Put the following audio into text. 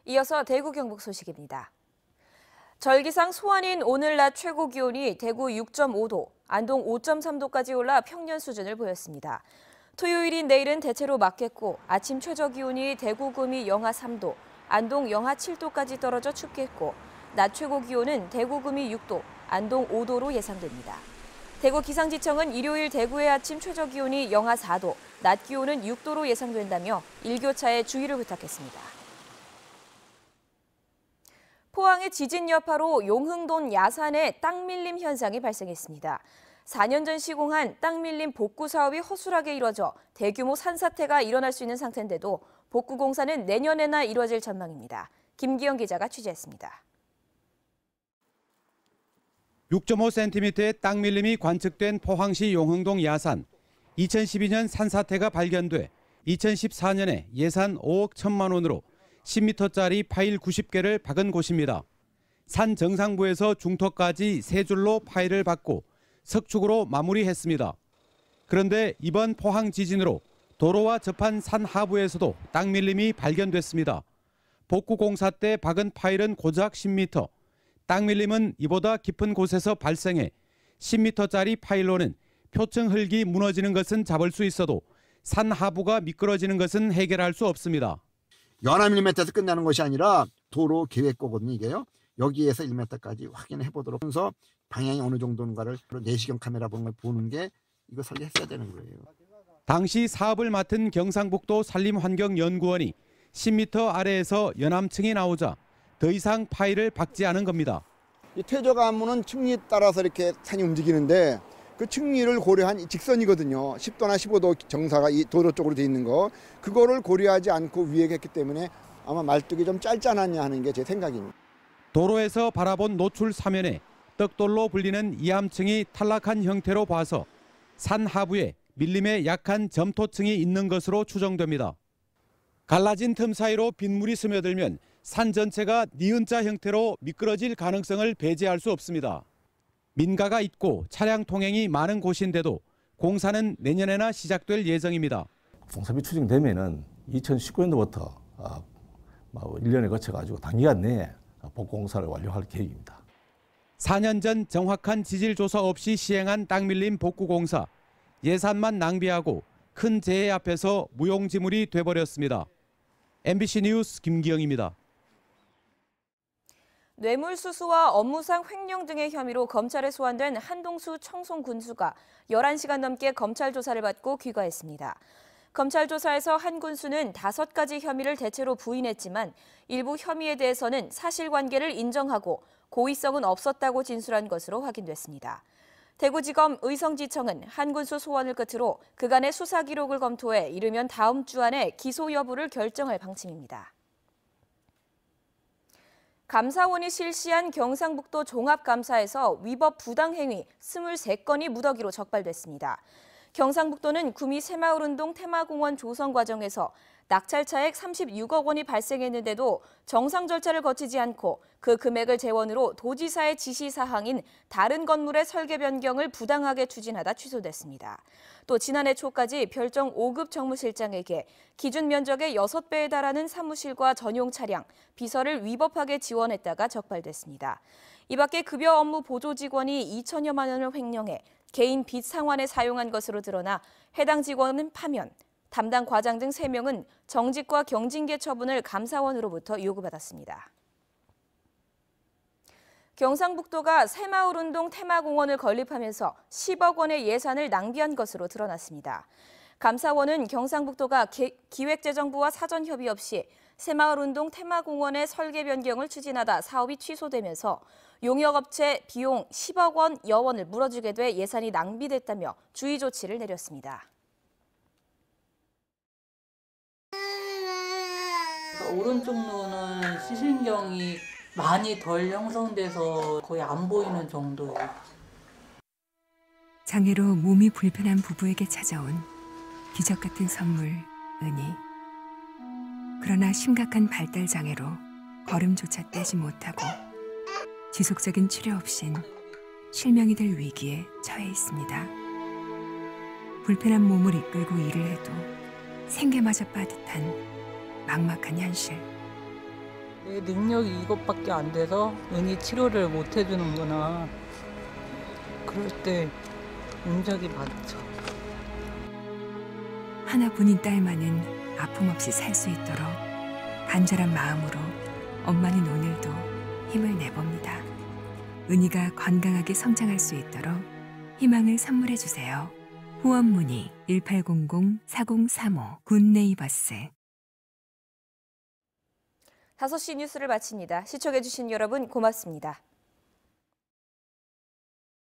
이어서 대구 경북 소식입니다. 절기상 소환인 오늘 낮 최고 기온이 대구 6.5도, 안동 5.3도까지 올라 평년 수준을 보였습니다. 토요일인 내일은 대체로 맑겠고 아침 최저 기온이 대구 구미 영하 3도, 안동 영하 7도까지 떨어져 춥겠고 낮 최고 기온은 대구 구미 6도, 안동 5도로 예상됩니다. 대구 기상지청은 일요일 대구의 아침 최저 기온이 영하 4도, 낮 기온은 6도로 예상된다며 일교차에 주의를 부탁했습니다. 포항의 지진 여파로 용흥동 야산에 땅 밀림 현상이 발생했습니다. 4년 전 시공한 땅 밀림 복구 사업이 허술하게 이뤄져 대규모 산사태가 일어날 수 있는 상태인데도 복구 공사는 내년에나 이뤄질 전망입니다. 김기영 기자가 취재했습니다. 6.5cm의 땅 밀림이 관측된 포항시 용흥동 야산. 2012년 산사태가 발견돼 2014년에 예산 5억 1천만 원으로 10m짜리 파일 90개를 박은 곳입니다. 산 정상부에서 중턱까지 세 줄로 파일을 박고 석축으로 마무리했습니다. 그런데 이번 포항 지진으로 도로와 접한 산 하부에서도 땅 밀림이 발견됐습니다. 복구 공사 때 박은 파일은 고작 10m. 땅 밀림은 이보다 깊은 곳에서 발생해 10m짜리 파일로는 표층 흙이 무너지는 것은 잡을 수 있어도 산 하부가 미끄러지는 것은 해결할 수 없습니다. 연하 밀리미터에서 끝나는 것이 아니라 도로 계획거거든요. 이게요. 여기에서 1m까지 확인해 보도록 하면서 방향이 어느 정도인가를 내시경 카메라 보는 게 이거 설계했어야 되는 거예요. 당시 사업을 맡은 경상북도 산림환경연구원이 10m 아래에서 연암층이 나오자 더 이상 파일을 박지 않은 겁니다. 이 퇴적암문은 층리 따라서 이렇게 산이 움직이는데 그 층리를 고려한 직선이거든요. 10도나 15도 정사가 이 도로 쪽으로 돼 있는 거. 그거를 고려하지 않고 위에 했기 때문에 아마 말뚝이 좀 짧지 않았냐 하는 게 제 생각입니다. 도로에서 바라본 노출 사면에 떡돌로 불리는 이암층이 탈락한 형태로 봐서 산 하부에 밀림의 약한 점토층이 있는 것으로 추정됩니다. 갈라진 틈 사이로 빗물이 스며들면 산 전체가 니은자 형태로 미끄러질 가능성을 배제할 수 없습니다. 민가가 있고 차량 통행이 많은 곳인데도 공사는 내년에나 시작될 예정입니다. 공사비 추진되면은 2019년도부터 1년에 거쳐가지고 단기간 내에 복구 공사를 완료할 계획입니다. 4년 전 정확한 지질 조사 없이 시행한 땅 밀림 복구 공사. 예산만 낭비하고 큰 재해 앞에서 무용지물이 돼버렸습니다. MBC 뉴스 김기영입니다. 뇌물수수와 업무상 횡령 등의 혐의로 검찰에 소환된 한동수 청송군수가 11시간 넘게 검찰 조사를 받고 귀가했습니다. 검찰 조사에서 한 군수는 5가지 혐의를 대체로 부인했지만 일부 혐의에 대해서는 사실관계를 인정하고 고의성은 없었다고 진술한 것으로 확인됐습니다. 대구지검 의성지청은 한 군수 소환을 끝으로 그간의 수사 기록을 검토해 이르면 다음 주 안에 기소 여부를 결정할 방침입니다. 감사원이 실시한 경상북도 종합감사에서 위법 부당행위 23건이 무더기로 적발됐습니다. 경상북도는 구미 새마을운동 테마공원 조성 과정에서 낙찰차액 36억 원이 발생했는데도 정상 절차를 거치지 않고 그 금액을 재원으로 도지사의 지시사항인 다른 건물의 설계 변경을 부당하게 추진하다 취소됐습니다. 또 지난해 초까지 별정 5급 정무실장에게 기준 면적의 6배에 달하는 사무실과 전용 차량, 비서를 위법하게 지원했다가 적발됐습니다. 이 밖에 급여 업무 보조 직원이 2천여만 원을 횡령해 개인 빚 상환에 사용한 것으로 드러나 해당 직원은 파면, 담당 과장 등 3명은 정직과 경징계 처분을 감사원으로부터 요구받았습니다. 경상북도가 새마을운동 테마공원을 건립하면서 10억 원의 예산을 낭비한 것으로 드러났습니다. 감사원은 경상북도가 기획재정부와 사전 협의 없이 새마을운동 테마공원의 설계 변경을 추진하다 사업이 취소되면서 용역업체 비용 10억 원 여원을 물어주게 돼 예산이 낭비됐다며 주의 조치를 내렸습니다. 오른쪽 눈은 시신경이 많이 덜 형성돼서 거의 안 보이는 정도예요. 장애로 몸이 불편한 부부에게 찾아온 기적 같은 선물, 은희. 그러나 심각한 발달 장애로 걸음조차 떼지 못하고 지속적인 치료 없인 실명이 될 위기에 처해 있습니다. 불편한 몸을 이끌고 일을 해도 생계마저 빠듯한 막막한 현실. 내 능력이 이것밖에 안 돼서 은희 치료를 못 해주는구나. 그럴 때 운적이 많죠. 하나뿐인 딸만은 아픔 없이 살 수 있도록 간절한 마음으로 엄마는 오늘도 힘을 내봅니다. 은희가 건강하게 성장할 수 있도록 희망을 선물해 주세요. 후원 문의 1800-4035 굿네이버스. 5시 뉴스를 마칩니다. 시청해주신 여러분 고맙습니다.